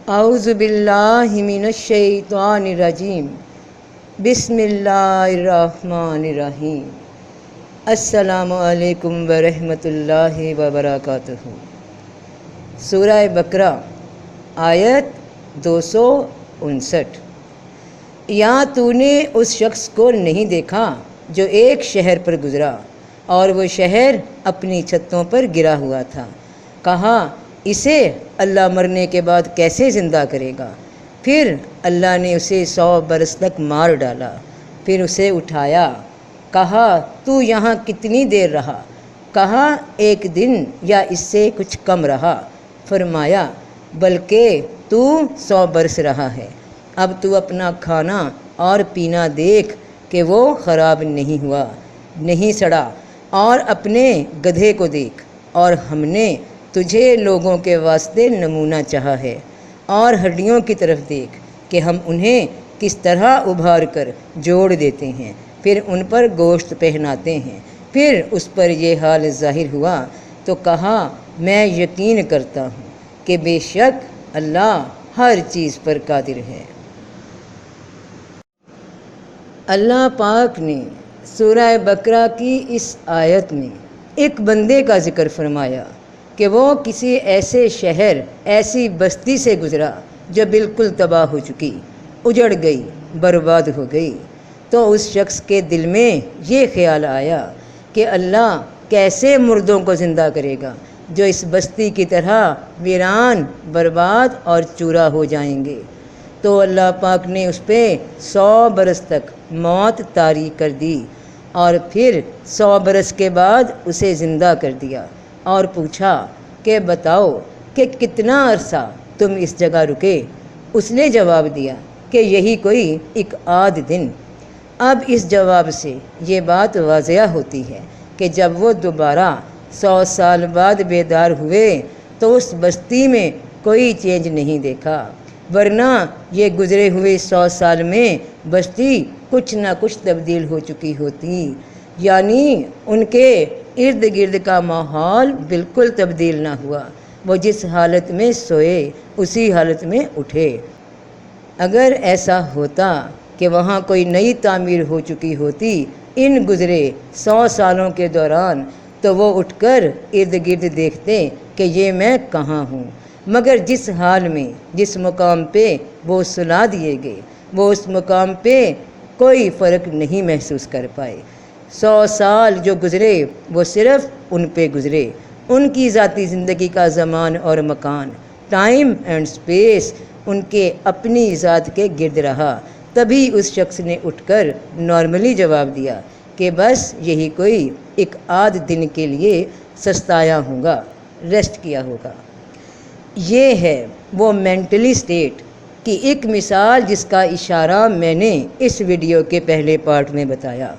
اعوذ باللہ من الشیطان الرجیم بسم اللہ الرحمن الرحیم السلام علیکم ورحمۃ اللہ وبرکاتہ۔ سورہ بقرہ آیت 259۔ یا تو نے اس شخص کو نہیں دیکھا جو ایک شہر پر گزرا اور وہ شہر اپنی چھتوں پر گرا ہوا تھا، کہا اسے اللہ مرنے کے بعد کیسے زندہ کرے گا؟ پھر اللہ نے اسے 100 برس تک مار ڈالا، پھر اسے اٹھایا، کہا تو یہاں کتنی دیر رہا؟ کہا 1 دن یا اس سے کچھ کم رہا۔ فرمایا بلکہ تو 100 برس رہا ہے۔ اب تو اپنا کھانا اور پینا دیکھ کہ وہ خراب نہیں ہوا، نہیں سڑا، اور اپنے گدھے کو دیکھ، اور ہم نے تجھے لوگوں کے واسطے نمونہ چاہا ہے، اور ہڈیوں کی طرف دیکھ کہ ہم انہیں کس طرح ابھار کر جوڑ دیتے ہیں، پھر ان پر گوشت پہناتے ہیں۔ پھر اس پر یہ حال ظاہر ہوا تو کہا میں یقین کرتا ہوں کہ بے شک اللہ ہر چیز پر قادر ہے۔ اللہ پاک نے سورہ بقرہ کی اس آیت میں ایک بندے کا ذکر فرمایا کہ وہ کسی ایسے شہر، ایسی بستی سے گزرا جو بالکل تباہ ہو چکی، اجڑ گئی، برباد ہو گئی۔ تو اس شخص کے دل میں یہ خیال آیا کہ اللہ کیسے مردوں کو زندہ کرے گا جو اس بستی کی طرح ویران، برباد اور چورا ہو جائیں گے۔ تو اللہ پاک نے اس پہ 100 برس تک موت طاری کر دی، اور پھر 100 برس کے بعد اسے زندہ کر دیا، اور پوچھا کہ بتاؤ کہ کتنا عرصہ تم اس جگہ رکے؟ اس نے جواب دیا کہ یہی کوئی 1 آدھ دن۔ اب اس جواب سے یہ بات واضح ہوتی ہے کہ جب وہ دوبارہ 100 سال بعد بیدار ہوئے تو اس بستی میں کوئی چینج نہیں دیکھا، ورنہ یہ گزرے ہوئے 100 سال میں بستی کچھ نہ کچھ تبدیل ہو چکی ہوتی، یعنی ان کے ارد گرد کا ماحول بالکل تبدیل نہ ہوا، وہ جس حالت میں سوئے اسی حالت میں اٹھے۔ اگر ایسا ہوتا کہ وہاں کوئی نئی تعمیر ہو چکی ہوتی ان گزرے 100 سالوں کے دوران، تو وہ اٹھ کر ارد گرد دیکھتے کہ یہ میں کہاں ہوں، مگر جس حال میں، جس مقام پہ وہ سلا دیے گئے، وہ اس مقام پہ کوئی فرق نہیں محسوس کر پائے۔ 100 سال جو گزرے وہ صرف ان پہ گزرے، ان کی ذاتی زندگی کا زمان اور مکان، ٹائم اینڈ سپیس ان کے اپنی ذات کے گرد رہا۔ تبھی اس شخص نے اٹھ کر نارملی جواب دیا کہ بس یہی کوئی 1 آدھ دن کے لیے سستایا ہوگا، ریسٹ کیا ہوگا۔ یہ ہے وہ مینٹلی سٹیٹ کی ایک مثال جس کا اشارہ میں نے اس ویڈیو کے پہلے پارٹ میں بتایا۔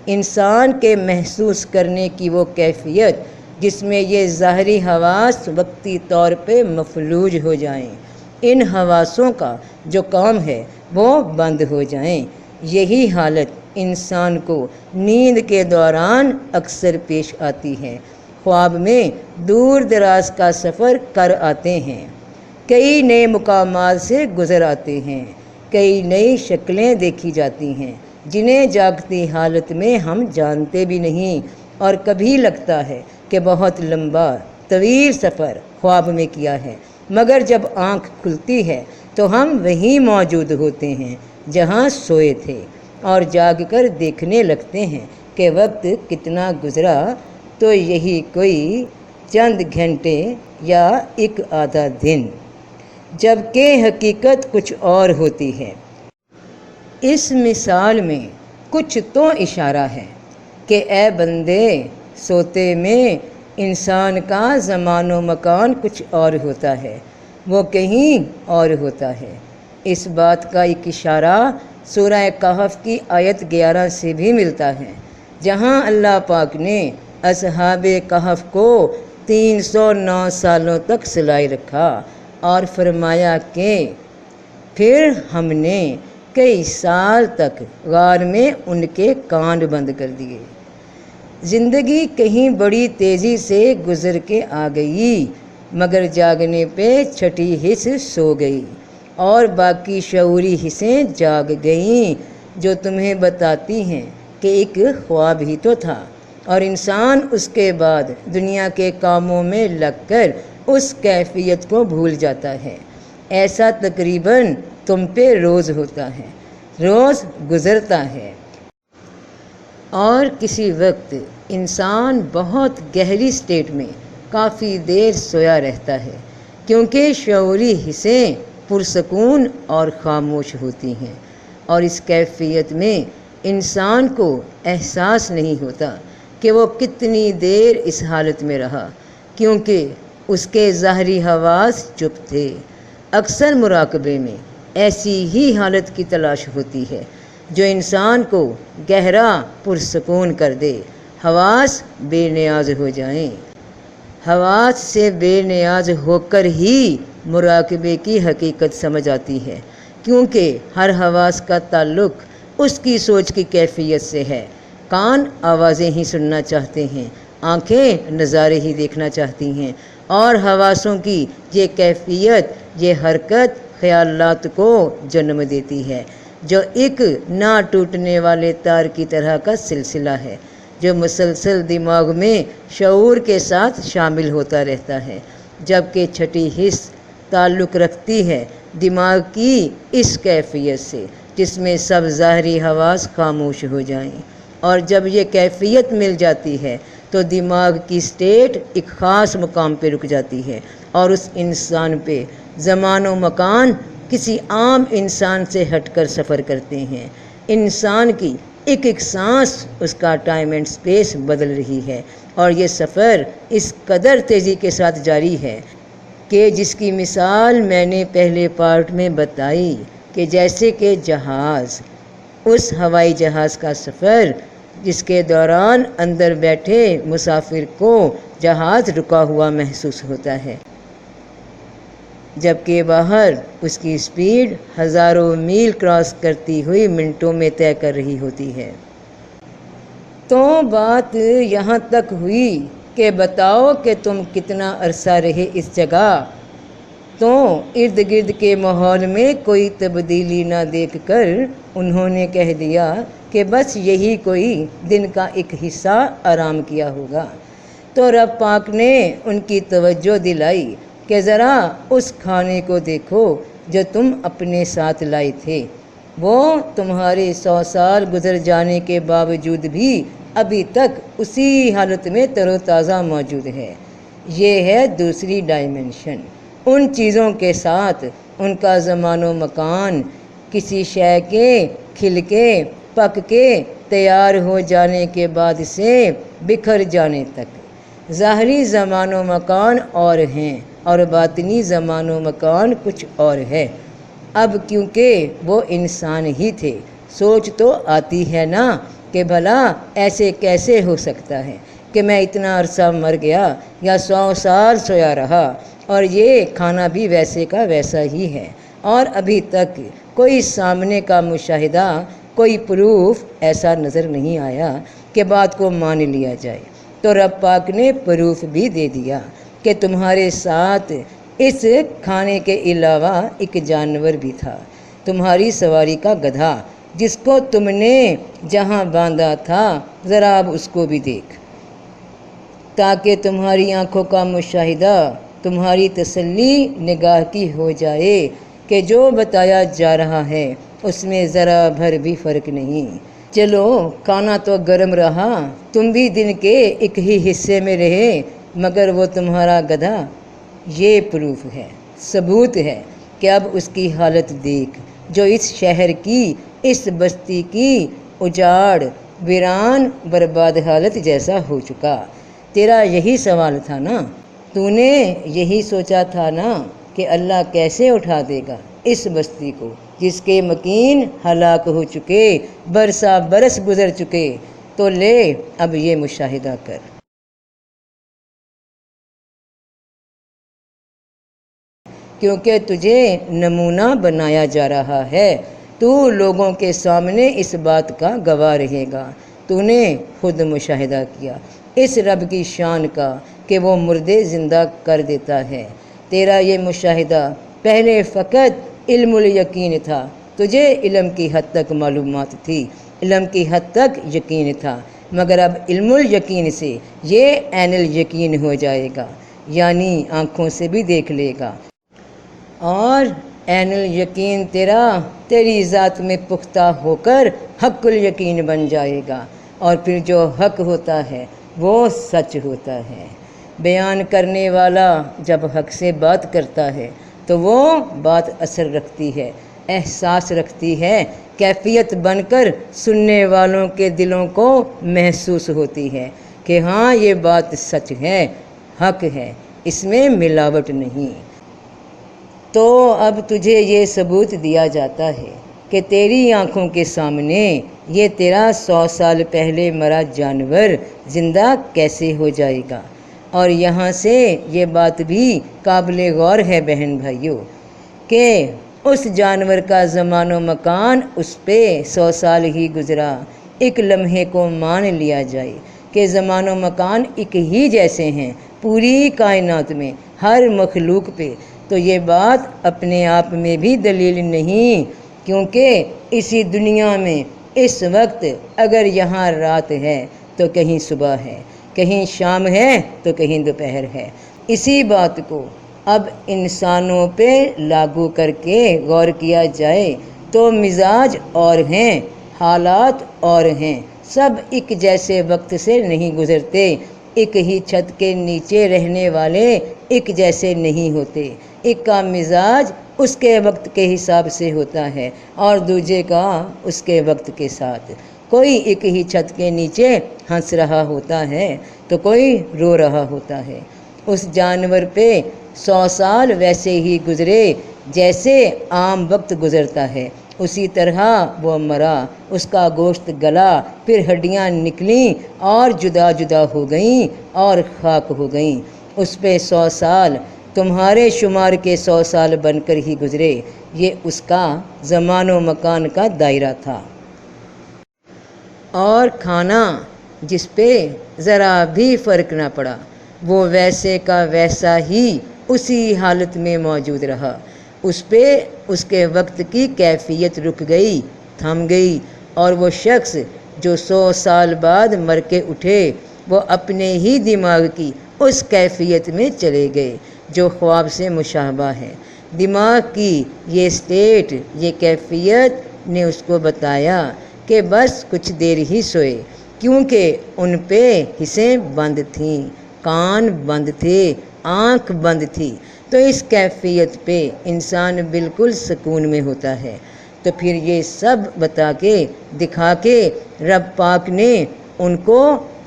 انسان کے محسوس کرنے کی وہ کیفیت جس میں یہ ظاہری حواس وقتی طور پہ مفلوج ہو جائیں، ان حواسوں کا جو کام ہے وہ بند ہو جائیں، یہی حالت انسان کو نیند کے دوران اکثر پیش آتی ہے۔ خواب میں دور دراز کا سفر کر آتے ہیں، کئی نئے مقامات سے گزر آتے ہیں، کئی نئی شکلیں دیکھی جاتی ہیں جنہیں جاگتی حالت میں ہم جانتے بھی نہیں، اور کبھی لگتا ہے کہ بہت لمبا طویل سفر خواب میں کیا ہے، مگر جب آنکھ کھلتی ہے تو ہم وہیں موجود ہوتے ہیں جہاں سوئے تھے، اور جاگ کر دیکھنے لگتے ہیں کہ وقت کتنا گزرا، تو یہی کوئی چند گھنٹے یا 1 آدھا دن، جبکہ حقیقت کچھ اور ہوتی ہے۔ اس مثال میں کچھ تو اشارہ ہے کہ اے بندے، سوتے میں انسان کا زمان و مکان کچھ اور ہوتا ہے، وہ کہیں اور ہوتا ہے۔ اس بات کا ایک اشارہ سورہ کہف کی آیت 11 سے بھی ملتا ہے، جہاں اللہ پاک نے اصحاب کہف کو 309 سالوں تک سلائے رکھا، اور فرمایا کہ پھر ہم نے کئی سال تک غار میں ان کے کان بند کر دیے۔ زندگی کہیں بڑی تیزی سے گزر کے آ گئی، مگر جاگنے پہ چھٹی حص سو گئی اور باقی شعوری حصیں جاگ گئیں، جو تمہیں بتاتی ہیں کہ ایک خواب ہی تو تھا، اور انسان اس کے بعد دنیا کے کاموں میں لگ کر اس کیفیت کو بھول جاتا ہے۔ ایسا تقریباً تم پہ روز ہوتا ہے، روز گزرتا ہے، اور کسی وقت انسان بہت گہری سٹیٹ میں کافی دیر سویا رہتا ہے، کیونکہ شعوری حصیں پرسکون اور خاموش ہوتی ہیں، اور اس کیفیت میں انسان کو احساس نہیں ہوتا کہ وہ کتنی دیر اس حالت میں رہا، کیونکہ اس کے ظاہری حواس چپ تھے۔ اکثر مراقبے میں ایسی ہی حالت کی تلاش ہوتی ہے جو انسان کو گہرا پرسکون کر دے، حواس بے نیاز ہو جائیں۔ حواس سے بے نیاز ہو کر ہی مراقبے کی حقیقت سمجھ آتی ہے، کیونکہ ہر حواس کا تعلق اس کی سوچ کی کیفیت سے ہے۔ کان آوازیں ہی سننا چاہتے ہیں، آنکھیں نظارے ہی دیکھنا چاہتی ہیں، اور حواسوں کی یہ کیفیت، یہ حرکت خیالات کو جنم دیتی ہے، جو ایک نہ ٹوٹنے والے تار کی طرح کا سلسلہ ہے، جو مسلسل دماغ میں شعور کے ساتھ شامل ہوتا رہتا ہے، جبکہ چھٹی حص تعلق رکھتی ہے دماغ کی اس کیفیت سے جس میں سب ظاہری حواس خاموش ہو جائیں، اور جب یہ کیفیت مل جاتی ہے تو دماغ کی سٹیٹ ایک خاص مقام پہ رک جاتی ہے، اور اس انسان پہ زمان و مکان کسی عام انسان سے ہٹ کر سفر کرتے ہیں۔ انسان کی ایک ایک سانس اس کا ٹائم اینڈ سپیس بدل رہی ہے، اور یہ سفر اس قدر تیزی کے ساتھ جاری ہے کہ جس کی مثال میں نے پہلے پارٹ میں بتائی کہ جیسے کہ جہاز، اس ہوائی جہاز کا سفر جس کے دوران اندر بیٹھے مسافر کو جہاز رکا ہوا محسوس ہوتا ہے، جبکہ باہر اس کی سپیڈ ہزاروں میل کراس کرتی ہوئی منٹوں میں طے کر رہی ہوتی ہے۔ تو بات یہاں تک ہوئی کہ بتاؤ کہ تم کتنا عرصہ رہے اس جگہ۔ تو ارد گرد کے ماحول میں کوئی تبدیلی نہ دیکھ کر انہوں نے کہہ دیا کہ بس یہی کوئی دن کا ایک حصہ آرام کیا ہوگا۔ تو رب پاک نے ان کی توجہ دلائی کہ ذرا اس کھانے کو دیکھو جو تم اپنے ساتھ لائے تھے، وہ تمہارے 100 سال گزر جانے کے باوجود بھی ابھی تک اسی حالت میں تر و تازہ موجود ہے۔ یہ ہے دوسری ڈائمنشن۔ ان چیزوں کے ساتھ ان کا زمان و مکان کسی شے کے کھل کے پک کے تیار ہو جانے کے بعد سے بکھر جانے تک۔ ظاہری زمان و مکان اور ہیں اور باطنی زمان و مکان کچھ اور ہے۔ اب کیونکہ وہ انسان ہی تھے، سوچ تو آتی ہے نا کہ بھلا ایسے کیسے ہو سکتا ہے کہ میں اتنا عرصہ مر گیا یا 100 سال سویا رہا، اور یہ کھانا بھی ویسے کا ویسا ہی ہے، اور ابھی تک کوئی سامنے کا مشاہدہ، کوئی پروف ایسا نظر نہیں آیا کہ بات کو مان لیا جائے۔ تو رب پاک نے پروف بھی دے دیا کہ تمہارے ساتھ اس کھانے کے علاوہ ایک جانور بھی تھا، تمہاری سواری کا گدھا، جس کو تم نے جہاں باندھا تھا ذرا اب اس کو بھی دیکھ، تاکہ تمہاری آنکھوں کا مشاہدہ، تمہاری تسلی نگاہ کی ہو جائے کہ جو بتایا جا رہا ہے اس میں ذرا بھر بھی فرق نہیں۔ چلو کھانا تو گرم رہا، تم بھی دن کے ایک ہی حصے میں رہے، مگر وہ تمہارا گدھا، یہ پروف ہے، ثبوت ہے کہ اب اس کی حالت دیکھ، جو اس شہر کی، اس بستی کی اجاڑ، ویران، برباد حالت جیسا ہو چکا۔ تیرا یہی سوال تھا نا، تو نے یہی سوچا تھا نا کہ اللہ کیسے اٹھا دے گا اس بستی کو جس کے مکین ہلاک ہو چکے، برسا برس گزر چکے۔ تو لے اب یہ مشاہدہ کر۔ کیونکہ تجھے نمونہ بنایا جا رہا ہے، تو لوگوں کے سامنے اس بات کا گواہ رہے گا۔ تو نے خود مشاہدہ کیا اس رب کی شان کا کہ وہ مردے زندہ کر دیتا ہے۔ تیرا یہ مشاہدہ پہلے فقط علم الیقین تھا، تجھے علم کی حد تک معلومات تھی، علم کی حد تک یقین تھا، مگر اب علم الیقین سے یہ عین الیقین ہو جائے گا، یعنی آنکھوں سے بھی دیکھ لے گا، اور عین الیقین تیری ذات میں پختہ ہو کر حق الیقین بن جائے گا، اور پھر جو حق ہوتا ہے وہ سچ ہوتا ہے۔ بیان کرنے والا جب حق سے بات کرتا ہے تو وہ بات اثر رکھتی ہے، احساس رکھتی ہے، کیفیت بن کر سننے والوں کے دلوں کو محسوس ہوتی ہے کہ ہاں یہ بات سچ ہے، حق ہے، اس میں ملاوٹ نہیں۔ تو اب تجھے یہ ثبوت دیا جاتا ہے کہ تیری آنکھوں کے سامنے یہ تیرا 100 سال پہلے مرا جانور زندہ کیسے ہو جائے گا، اور یہاں سے یہ بات بھی قابل غور ہے بہن بھائیوں کہ اس جانور کا زمان و مکان اس پہ 100 سال ہی گزرا، ایک لمحے کو مان لیا جائے کہ زمان و مکان ایک ہی جیسے ہیں پوری کائنات میں ہر مخلوق پہ، تو یہ بات اپنے آپ میں بھی دلیل نہیں، کیونکہ اسی دنیا میں اس وقت اگر یہاں رات ہے تو کہیں صبح ہے، کہیں شام ہے تو کہیں دوپہر ہے۔ اسی بات کو اب انسانوں پہ لاگو کر کے غور کیا جائے تو مزاج اور ہیں، حالات اور ہیں، سب ایک جیسے وقت سے نہیں گزرتے، ایک ہی چھت کے نیچے رہنے والے ایک جیسے نہیں ہوتے، ایک کا مزاج اس کے وقت کے حساب سے ہوتا ہے اور دوسرے کا اس کے وقت کے ساتھ۔ کوئی ایک ہی چھت کے نیچے ہنس رہا ہوتا ہے تو کوئی رو رہا ہوتا ہے۔ اس جانور پہ 100 سال ویسے ہی گزرے جیسے عام وقت گزرتا ہے، اسی طرح وہ مرا، اس کا گوشت گلا، پھر ہڈیاں نکلیں اور جدا جدا ہو گئیں اور خاک ہو گئیں۔ اس پہ 100 سال تمہارے شمار کے 100 سال بن کر ہی گزرے، یہ اس کا زمان و مکان کا دائرہ تھا۔ اور کھانا جس پہ ذرا بھی فرق نہ پڑا، وہ ویسے کا ویسا ہی اسی حالت میں موجود رہا، اس پہ اس کے وقت کی کیفیت رک گئی، تھم گئی، اور وہ شخص جو 100 سال بعد مر کے اٹھے وہ اپنے ہی دماغ کی اس کیفیت میں چلے گئے جو خواب سے مشابہ ہے۔ دماغ کی یہ اسٹیٹ، یہ کیفیت نے اس کو بتایا کہ بس کچھ دیر ہی سوئے، کیونکہ ان پہ حسیں بند تھیں، کان بند تھے، آنکھ بند تھی، تو اس کیفیت پہ انسان بالکل سکون میں ہوتا ہے۔ تو پھر یہ سب بتا کے دکھا کے رب پاک نے ان کو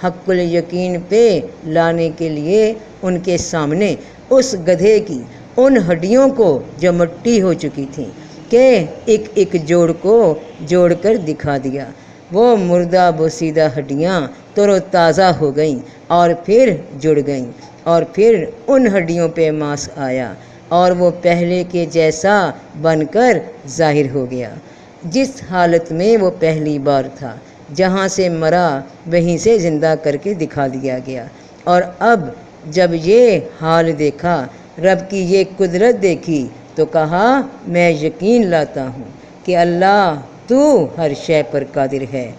حق الیقین پہ لانے کے لیے ان کے سامنے اس گدھے کی ان ہڈیوں کو جو مٹی ہو چکی تھیں کہ ایک ایک جوڑ کو جوڑ کر دکھا دیا، وہ مردہ بوسیدہ ہڈیاں تر و تازہ ہو گئیں اور پھر جڑ گئیں، اور پھر ان ہڈیوں پہ ماس آیا اور وہ پہلے کے جیسا بن کر ظاہر ہو گیا، جس حالت میں وہ پہلی بار تھا، جہاں سے مرا وہیں سے زندہ کر کے دکھا دیا گیا۔ اور اب جب یہ حال دیکھا، رب کی یہ قدرت دیکھی، تو کہا میں یقین لاتا ہوں کہ اللہ تو ہر شے پر قادر ہے۔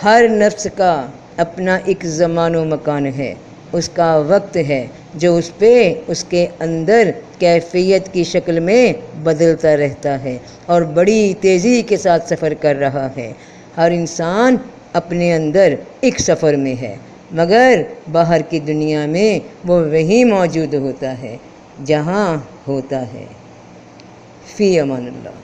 ہر نفس کا اپنا ایک زمان و مکان ہے، اس کا وقت ہے جو اس پہ اس کے اندر کیفیت کی شکل میں بدلتا رہتا ہے اور بڑی تیزی کے ساتھ سفر کر رہا ہے۔ ہر انسان اپنے اندر ایک سفر میں ہے، مگر باہر کی دنیا میں وہ وہیں موجود ہوتا ہے جہاں ہوتا ہے۔ فی امان اللہ۔